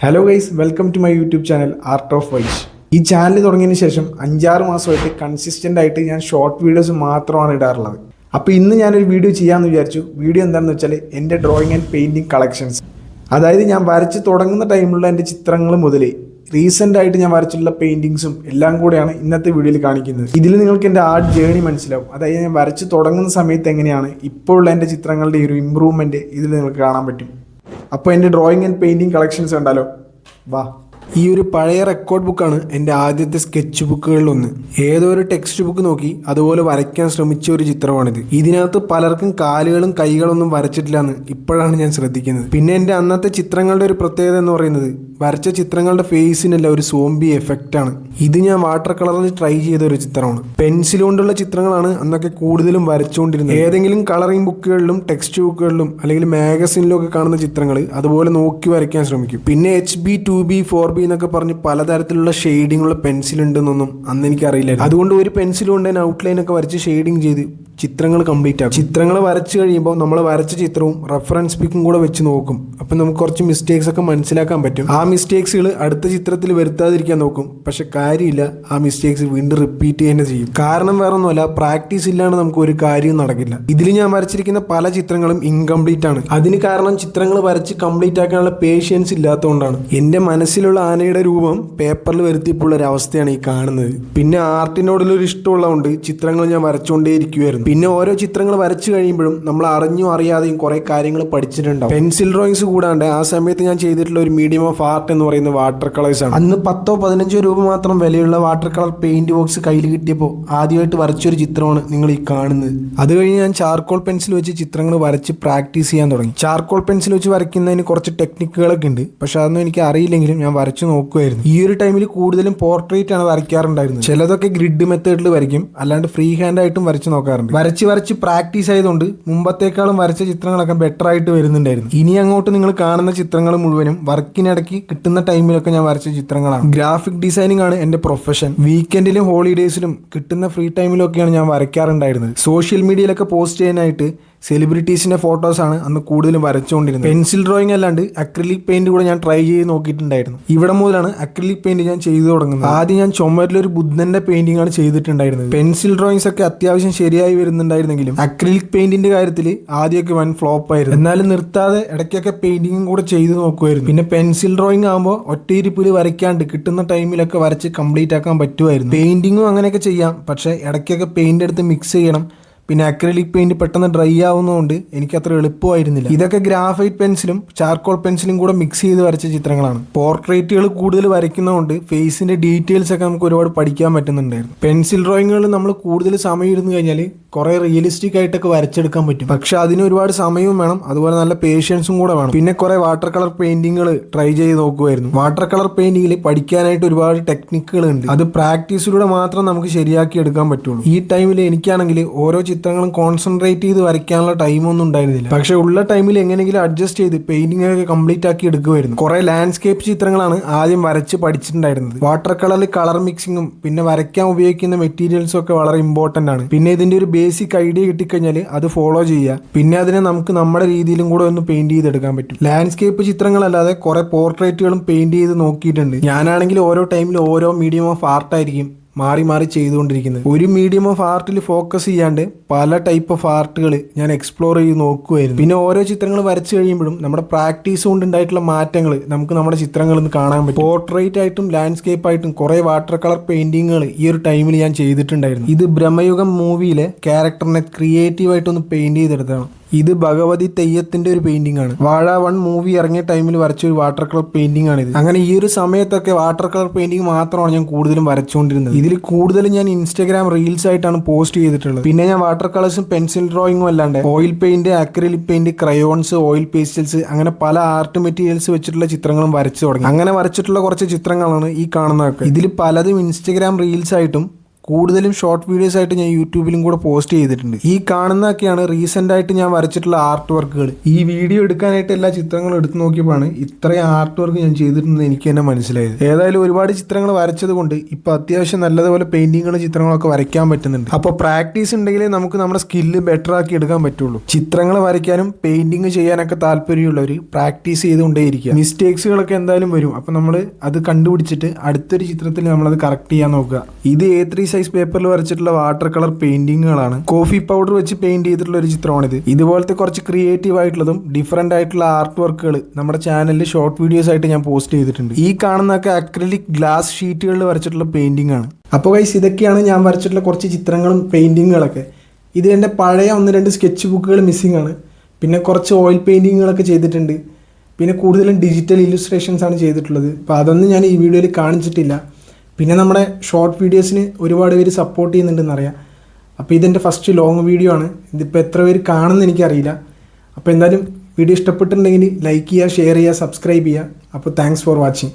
Hello guys, welcome to my YouTube channel art of Vaish. ഈ channel തുടങ്ങിയതിന് ശേഷം 5-6 മാസമായിട്ട് കൺസിസ്റ്റൻ്റ് ആയിട്ട് ഞാൻ ഷോർട്ട് വീഡിയോസ് മാത്രമാണ് ഇടാറുള്ളത്. അപ്പോൾ ഇന്ന് ഞാനൊരു വീഡിയോ ചെയ്യാമെന്ന് വിചാരിച്ചു. വീഡിയോ എന്താണെന്ന് വെച്ചാൽ എൻ്റെ ഡ്രോയിങ് ആൻഡ് പെയിൻറ്റിങ് കളക്ഷൻസ്, അതായത് ഞാൻ വരച്ച് തുടങ്ങുന്ന ടൈമിലുള്ള എൻ്റെ ചിത്രങ്ങൾ മുതൽ റീസെൻ്റ് ആയിട്ട് ഞാൻ വരച്ചിട്ടുള്ള പെയിൻറ്റിങ്സും എല്ലാം കൂടെയാണ് ഇന്നത്തെ വീഡിയോയിൽ കാണിക്കുന്നത്. ഇതിൽ നിങ്ങൾക്ക് എൻ്റെ ആർട്ട് ജേണി മനസ്സിലാവും. അതായത് ഞാൻ വരച്ച് തുടങ്ങുന്ന സമയത്ത് എങ്ങനെയാണ് ഇപ്പോഴുള്ള എൻ്റെ ചിത്രങ്ങളുടെ ഒരു ഇമ്പ്രൂവ്മെൻറ്റ് ഇതിൽ നിങ്ങൾക്ക് കാണാൻ പറ്റും. അപ്പോൾ എൻ്റെ ഡ്രോയിങ് ആൻഡ് പെയിൻറ്റിങ് കളക്ഷൻസ് കണ്ടാലോ? വാ. ഈ ഒരു പഴയ റെക്കോർഡ് ബുക്കാണ് എൻ്റെ ആദ്യത്തെ സ്കെച്ച് ബുക്കുകളിലൊന്ന്. ഏതോ ഒരു ടെക്സ്റ്റ് ബുക്ക് നോക്കി അതുപോലെ വരയ്ക്കാൻ ശ്രമിച്ച ഒരു ചിത്രമാണിത്. ഇതിനകത്ത് പലർക്കും കാലുകളും കൈകളൊന്നും വരച്ചിട്ടില്ലാന്ന് ഇപ്പോഴാണ് ഞാൻ ശ്രദ്ധിക്കുന്നത്. പിന്നെ എൻ്റെ അന്നത്തെ ചിത്രങ്ങളുടെ ഒരു പ്രത്യേകത എന്ന് പറയുന്നത് വരച്ച ചിത്രങ്ങളുടെ ഫേസിനല്ല ഒരു സോംബി എഫക്റ്റ് ആണ്. ഇത് ഞാൻ വാട്ടർ കളറിൽ ട്രൈ ചെയ്ത ഒരു ചിത്രമാണ്. പെൻസിൽ കൊണ്ടുള്ള ചിത്രങ്ങളാണ് അന്നൊക്കെ കൂടുതലും വരച്ചുകൊണ്ടിരുന്നത്. ഏതെങ്കിലും കളറിംഗ് ബുക്കുകളിലും ടെക്സ്റ്റ് ബുക്കുകളിലും അല്ലെങ്കിൽ മാഗസിനിലും ഒക്കെ കാണുന്ന ചിത്രങ്ങൾ അതുപോലെ നോക്കി വരയ്ക്കാൻ ശ്രമിക്കും. പിന്നെ HB 2B 4B എന്നൊക്കെ പറഞ്ഞ് പലതരത്തിലുള്ള ഷെയ്ഡിംഗ് ഉള്ള പെൻസിൽ ഉണ്ടെന്നൊന്നും അന്ന് എനിക്ക് അറിയില്ലായിരുന്നു. അതുകൊണ്ട് ഒരു പെൻസിൽ കൊണ്ട് തന്നെ ഔട്ട്ലൈൻ ഒക്കെ വരച്ച് ഷെയ്ഡിങ് ചെയ്ത് ചിത്രങ്ങൾ കംപ്ലീറ്റ് ആക്കും. ചിത്രങ്ങൾ വരച്ച് കഴിയുമ്പോൾ നമ്മൾ വരച്ച ചിത്രവും റെഫറൻസ് പിക്കും കൂടെ വെച്ച് നോക്കും. അപ്പം നമുക്ക് കുറച്ച് മിസ്റ്റേക്സ് ഒക്കെ മനസ്സിലാക്കാൻ പറ്റും. ആ മിസ്റ്റേക്സുകൾ അടുത്ത ചിത്രത്തിൽ വരുത്താതിരിക്കാൻ നോക്കും. പക്ഷെ കാര്യമില്ല, ആ മിസ്റ്റേക്സ് വീണ്ടും റിപ്പീറ്റ് തന്നെ ചെയ്യും. കാരണം വേറെ ഒന്നുമല്ല, പ്രാക്ടീസ് ഇല്ലാണ്ട് നമുക്ക് ഒരു കാര്യവും നടക്കില്ല. ഇതിൽ ഞാൻ വരച്ചിരിക്കുന്ന പല ചിത്രങ്ങളും ഇൻകംപ്ലീറ്റ് ആണ്. അതിന് കാരണം ചിത്രങ്ങൾ വരച്ച് കംപ്ലീറ്റ് ആക്കാനുള്ള പേഷ്യൻസ് ഇല്ലാത്തതുകൊണ്ടാണ്. എൻ്റെ മനസ്സിലുള്ള ആനയുടെ രൂപം പേപ്പറിൽ വരുത്തിയപ്പോൾ ഒരു അവസ്ഥയാണ് ഈ കാണുന്നത്. പിന്നെ ആർട്ടിനോടുള്ളൊരു ഇഷ്ടമുള്ളതുകൊണ്ട് ചിത്രങ്ങൾ ഞാൻ വരച്ചുകൊണ്ടേ ഇരിക്കുമായിരുന്നു. പിന്നെ ഓരോ ചിത്രങ്ങൾ വരച്ചു കഴിയുമ്പോഴും നമ്മൾ അറിഞ്ഞോ അറിയാതെയും കുറെ കാര്യങ്ങൾ പഠിച്ചിട്ടുണ്ടാവും. പെൻസിൽ ഡ്രോയിങ്സ് കൂടാണ്ട് ആ സമയത്ത് ഞാൻ ചെയ്തിട്ടുള്ള ഒരു മീഡിയം ഓഫ് ആർട്ട് എന്ന് പറയുന്ന വാട്ടർ കളേഴ്സ് ആണ്. അന്ന് 10-15 രൂപ മാത്രം വിലയുള്ള വാട്ടർ കളർ പെയിന്റ് ബോക്സ് കയ്യിൽ കിട്ടിയപ്പോൾ ആദ്യമായിട്ട് വരച്ചൊരു ചിത്രമാണ് നിങ്ങൾ ഈ കാണുന്നത്. അത് കഴിഞ്ഞ് ഞാൻ ചാർക്കോൾ പെൻസിൽ വെച്ച് ചിത്രങ്ങൾ വരച്ച് പ്രാക്ടീസ് ചെയ്യാൻ തുടങ്ങി. ചാർക്കോൾ പെൻസിൽ വെച്ച് വരയ്ക്കുന്നതിന് കുറച്ച് ടെക്നിക്കുകളൊക്കെ ഉണ്ട്. പക്ഷെ അതൊന്നും എനിക്ക് അറിയില്ലെങ്കിലും ഞാൻ വരച്ചു നോക്കുമായിരുന്നു. ഈ ഒരു ടൈമിൽ കൂടുതലും പോർട്രേറ്റ് ആണ് വരയ്ക്കാറുണ്ടായിരുന്നത്. ചിലതൊക്കെ ഗ്രിഡ് മെത്തേഡിൽ വരയ്ക്കും, അല്ലാണ്ട് ഫ്രീ ഹാൻഡ് ആയിട്ടും വരച്ച് നോക്കാറുണ്ട്. വരച്ച് പ്രാക്ടീസ് ആയതുകൊണ്ട് മുമ്പത്തേക്കാളും വരച്ച ചിത്രങ്ങളൊക്കെ ബെറ്റർ ആയിട്ട് വരുന്നുണ്ടായിരുന്നു. ഇനി അങ്ങോട്ട് നിങ്ങൾ കാണുന്ന ചിത്രങ്ങൾ മുഴുവനും വർക്കിനിടയ്ക്ക് കിട്ടുന്ന ടൈമിലൊക്കെ ഞാൻ വരച്ച ചിത്രങ്ങളാണ്. ഗ്രാഫിക് ഡിസൈനിങ് ആണ് എൻ്റെ പ്രൊഫഷൻ. വീക്കെൻഡിലും ഹോളിഡേയ്സിലും കിട്ടുന്ന ഫ്രീ ടൈമിലൊക്കെയാണ് ഞാൻ വരയ്ക്കാറുണ്ടായിരുന്നത്. സോഷ്യൽ മീഡിയയിലൊക്കെ പോസ്റ്റ് ചെയ്യാനായിട്ട് സെലിബ്രിറ്റീസിന്റെ ഫോട്ടോസാണ് അന്ന് കൂടുതലും വരച്ചുകൊണ്ടിരുന്നത്. പെൻസിൽ ഡ്രോയിങ് അല്ലാണ്ട് അക്രിലിക് പെയിന്റ് കൂടെ ഞാൻ ട്രൈ ചെയ്ത് നോക്കിയിട്ടുണ്ടായിരുന്നു. ഇവിടെ മുതലാണ് അക്രിലിക് പെയിന്റ് ഞാൻ ചെയ്തു തുടങ്ങുന്നത്. ആദ്യം ഞാൻ ചുമരിലൊരു ബുദ്ധന്റെ പെയിന്റിംഗ് ആണ് ചെയ്തിട്ടുണ്ടായിരുന്നത്. പെൻസിൽ ഡ്രോയിങ്സ് ഒക്കെ അത്യാവശ്യം ശരിയായി വരുന്നുണ്ടായിരുന്നെങ്കിലും അക്രിലിക് പെയിന്റിന്റെ കാര്യത്തിൽ ആദ്യമൊക്കെ വൻ ഫ്ലോപ്പ് ആയിരുന്നു. എന്നാലും നിർത്താതെ ഇടയ്ക്കൊക്കെ പെയിന്റിങ്ങും കൂടെ ചെയ്ത് നോക്കുമായിരുന്നു. പിന്നെ പെൻസിൽ ഡ്രോയിങ് ആകുമ്പോൾ ഒറ്റയിരിപ്പിൽ വരയ്ക്കാണ്ട് കിട്ടുന്ന ടൈമിലൊക്കെ വരച്ച് കംപ്ലീറ്റ് ആക്കാൻ പറ്റുമായിരുന്നു. പെയിന്റിങ്ങും അങ്ങനെയൊക്കെ ചെയ്യാം, പക്ഷെ ഇടയ്ക്കൊക്കെ പെയിന്റ് എടുത്ത് മിക്സ് ചെയ്യണം. പിന്നെ അക്രിലിക് പെയിന്റ് പെട്ടെന്ന് ഡ്രൈ ആവുന്നതുകൊണ്ട് എനിക്ക് അത്ര എളുപ്പമായിരുന്നില്ല. ഇതൊക്കെ ഗ്രാഫൈറ്റ് പെൻസിലും ചാർക്കോൾ പെൻസിലും കൂടെ മിക്സ് ചെയ്ത് വരച്ച ചിത്രങ്ങളാണ്. പോർട്രേറ്റുകൾ കൂടുതൽ വരയ്ക്കുന്നതുകൊണ്ട് ഫേസിന്റെ ഡീറ്റെയിൽസ് ഒക്കെ നമുക്ക് ഒരുപാട് പഠിക്കാൻ പറ്റുന്നുണ്ടായിരുന്നു. പെൻസിൽ ഡ്രോയിങ്ങുകൾ നമ്മൾ കൂടുതൽ സമയം ഇരുന്ന് കഴിഞ്ഞാൽ കുറെ റിയലിസ്റ്റിക് ആയിട്ടൊക്കെ വരച്ചെടുക്കാൻ പറ്റും. പക്ഷെ അതിന് ഒരുപാട് സമയവും വേണം, അതുപോലെ നല്ല പേഷ്യൻസും കൂടെ വേണം. പിന്നെ കുറെ വാട്ടർ കളർ പെയിന്റിങ്ങുകൾ ട്രൈ ചെയ്ത് നോക്കുമായിരുന്നു. വാട്ടർ കളർ പെയിന്റിങ്ങിൽ പഠിക്കാനായിട്ട് ഒരുപാട് ടെക്നിക്കുകൾ ഉണ്ട്. അത് പ്രാക്ടീസിലൂടെ മാത്രം നമുക്ക് ശരിയാക്കി എടുക്കാൻ പറ്റുള്ളൂ. ഈ ടൈമിൽ എനിക്കാണെങ്കിൽ ഓരോ ചിത്രങ്ങളും കോൺസെൻട്രേറ്റ് ചെയ്ത് വരയ്ക്കാനുള്ള ടൈമൊന്നും ഉണ്ടായിരുന്നില്ല. പക്ഷെ ഉള്ള ടൈമിൽ എങ്ങനെയെങ്കിലും അഡ്ജസ്റ്റ് ചെയ്ത് പെയിന്റിംഗ് ഒക്കെ കംപ്ലീറ്റ് ആക്കി എടുക്കുമായിരുന്നു. കുറെ ലാൻഡ്സ്കേപ്പ് ചിത്രങ്ങളാണ് ആദ്യം വരച്ച് പഠിച്ചിട്ടുണ്ടായിരുന്നത്. വാട്ടർ കളറിൽ കളർ മിക്സിങ്ങും പിന്നെ വരയ്ക്കാൻ ഉപയോഗിക്കുന്ന മെറ്റീരിയൽസും ഒക്കെ വളരെ ഇമ്പോർട്ടന്റ് ആണ്. പിന്നെ ഇതിന്റെ ഒരു ബേസിക് ഐഡിയ കിട്ടിക്കഴിഞ്ഞാൽ അത് ഫോളോ ചെയ്യുക. പിന്നെ അതിനെ നമുക്ക് നമ്മുടെ രീതിയിലും കൂടെ ഒന്ന് പെയിന്റ് ചെയ്തെടുക്കാൻ പറ്റും. ലാൻഡ്സ്കേപ്പ് ചിത്രങ്ങളല്ലാതെ കുറെ പോർട്രേറ്റുകളും പെയിന്റ് ചെയ്ത് നോക്കിയിട്ടുണ്ട്. ഞാനാണെങ്കിൽ ഓരോ ടൈമിൽ ഓരോ മീഡിയം ഓഫ് ആർട്ടായിരിക്കും മാറി മാറി ചെയ്തുകൊണ്ടിരിക്കുന്നത്. ഒരു മീഡിയം ഓഫ് ആർട്ടിൽ ഫോക്കസ് ചെയ്യാണ്ട് പല ടൈപ്പ് ഓഫ് ആർട്ടുകൾ ഞാൻ എക്സ്പ്ലോർ ചെയ്ത് നോക്കുമായിരുന്നു. പിന്നെ ഓരോ ചിത്രങ്ങൾ വരച്ചു കഴിയുമ്പോഴും നമ്മുടെ പ്രാക്ടീസ് കൊണ്ട് ഉണ്ടായിട്ടുള്ള മാറ്റങ്ങൾ നമുക്ക് നമ്മുടെ ചിത്രങ്ങളിൽ നിന്ന് കാണാൻ പറ്റും. പോർട്രേറ്റ് ആയിട്ടും ലാൻഡ്സ്കേപ്പ് ആയിട്ടും കുറെ വാട്ടർ കളർ പെയിന്റിങ്ങുകൾ ഈ ഒരു ടൈമിൽ ഞാൻ ചെയ്തിട്ടുണ്ടായിരുന്നു. ഇത് ബ്രഹ്മയുഗം മൂവിയിലെ ക്യാരക്ടറിനെ ക്രിയേറ്റീവ് ആയിട്ടൊന്ന് പെയിന്റ് ചെയ്തെടുത്താണ്. ഇത് ഭഗവതി തെയ്യത്തിന്റെ ഒരു പെയിന്റിംഗ് ആണ്. വാഴ 1 മൂവി ഇറങ്ങിയ ടൈമിൽ വരച്ച ഒരു വാട്ടർ കളർ പെയിന്റിംഗ് ആണ് ഇത്. അങ്ങനെ ഈ ഒരു സമയത്തൊക്കെ വാട്ടർ കളർ പെയിന്റിംഗ് മാത്രമാണ് ഞാൻ കൂടുതലും വരച്ചുകൊണ്ടിരുന്നത്. ഇതിൽ കൂടുതലും ഞാൻ ഇൻസ്റ്റാഗ്രാം റീൽസ് ആയിട്ടാണ് പോസ്റ്റ് ചെയ്തിട്ടുള്ളത്. പിന്നെ ഞാൻ വാട്ടർ കളേഴ്സും പെൻസിൽ ഡ്രോയിങ്ങും അല്ലാണ്ട് oil paint, acrylic paint, crayons, oil pastels അങ്ങനെ പല ആർട്ട് മെറ്റീരിയൽസ് വെച്ചിട്ടുള്ള ചിത്രങ്ങളും വരച്ചു തുടങ്ങി. അങ്ങനെ വരച്ചിട്ടുള്ള കുറച്ച് ചിത്രങ്ങളാണ് ഈ കാണുന്നതൊക്കെ. ഇതിൽ പലതും ഇൻസ്റ്റാഗ്രാം റീൽസ് ആയിട്ടും കൂടുതലും ഷോർട്ട് വീഡിയോസ് ആയിട്ട് ഞാൻ യൂട്യൂബിലും കൂടെ പോസ്റ്റ് ചെയ്തിട്ടുണ്ട്. ഈ കാണുന്നതൊക്കെയാണ് റീസെൻ്റ് ആയിട്ട് ഞാൻ വരച്ചിട്ടുള്ള ആർട്ട് വർക്കുകൾ. ഈ വീഡിയോ എടുക്കാനായിട്ട് എല്ലാ ചിത്രങ്ങളും എടുത്തു നോക്കിയപ്പോഴാണ് ഇത്രയും ആർട്ട് വർക്ക് ഞാൻ ചെയ്തിട്ടുണ്ടെന്ന് എനിക്ക് തന്നെ മനസ്സിലായത്. ഏതായാലും ഒരുപാട് ചിത്രങ്ങൾ വരച്ചത് കൊണ്ട് ഇപ്പോൾ അത്യാവശ്യം നല്ലതുപോലെ പെയിൻറ്റിങ്ങുകളും ചിത്രങ്ങളൊക്കെ വരയ്ക്കാൻ പറ്റുന്നുണ്ട്. അപ്പോൾ പ്രാക്ടീസ് ഉണ്ടെങ്കിലേ നമുക്ക് നമ്മുടെ സ്കില്ല് ബെറ്റർ ആക്കി എടുക്കാൻ പറ്റുള്ളൂ. ചിത്രങ്ങൾ വരയ്ക്കാനും പെയിൻറ്റിങ് ചെയ്യാനൊക്കെ താല്പര്യമുള്ളവർ പ്രാക്ടീസ് ചെയ്തുകൊണ്ടേയിരിക്കുക. മിസ്റ്റേക്സുകളൊക്കെ എന്തായാലും വരും. അപ്പോൾ നമ്മൾ അത് കണ്ടുപിടിച്ചിട്ട് അടുത്തൊരു ചിത്രത്തിൽ നമ്മളത് കറക്റ്റ് ചെയ്യാൻ നോക്കുക. ഇത് A3 സൈസ് പേപ്പറിൽ വരച്ചിട്ടുള്ള വാട്ടർ കളർ പെയിന്റിങ്ങുകളാണ്. കോഫി പൗഡർ വെച്ച് പെയിന്റ് ചെയ്തിട്ടുള്ള ഒരു ചിത്രമാണിത്. ഇതുപോലത്തെ കുറച്ച് ക്രിയേറ്റീവ് ആയിട്ടുള്ളതും ഡിഫറെന്റ് ആയിട്ടുള്ള ആർട്ട് വർക്കുകൾ നമ്മുടെ ചാനലിൽ ഷോർട്ട് വീഡിയോസ് ആയിട്ട് ഞാൻ പോസ്റ്റ് ചെയ്തിട്ടുണ്ട്. ഈ കാണുന്നതൊക്കെ അക്രിലിക് ഗ്ലാസ് ഷീറ്റുകളിൽ വരച്ചിട്ടുള്ള പെയിന്റിംഗ് ആണ്. അപ്പോൾ ഗൈസ്, ഇതൊക്കെയാണ് ഞാൻ വരച്ചിട്ടുള്ള കുറച്ച് ചിത്രങ്ങളും പെയിന്റിങ്ങുകളൊക്കെ. ഇത് എൻ്റെ പഴയ 1-2 സ്കെച്ച് ബുക്കുകൾ മിസ്സിംഗ് ആണ്. പിന്നെ കുറച്ച് ഓയിൽ പെയിന്റിങ്ങുകളൊക്കെ ചെയ്തിട്ടുണ്ട്. പിന്നെ കൂടുതലും ഡിജിറ്റൽ ഇല്ലുസ്ട്രേഷൻസ് ആണ് ചെയ്തിട്ടുള്ളത്. അപ്പോൾ അതൊന്നും ഞാൻ ഈ വീഡിയോയിൽ കാണിച്ചിട്ടില്ല. പിന്നെ നമ്മുടെ ഷോർട്ട് വീഡിയോസിന് ഒരുപാട് പേര് സപ്പോർട്ട് ചെയ്യുന്നുണ്ടെന്നറിയാം. അപ്പോൾ ഇതെൻ്റെ ഫസ്റ്റ് ലോങ് വീഡിയോ ആണ്. ഇതിപ്പോൾ എത്ര പേര് കാണുമെന്ന് എനിക്കറിയില്ല. അപ്പോൾ എന്തായാലും വീഡിയോ ഇഷ്ടപ്പെട്ടിട്ടുണ്ടെങ്കിൽ ലൈക്ക് ചെയ്യുക, ഷെയർ ചെയ്യുക, സബ്സ്ക്രൈബ് ചെയ്യുക. അപ്പോൾ താങ്ക്സ് ഫോർ വാച്ചിങ്.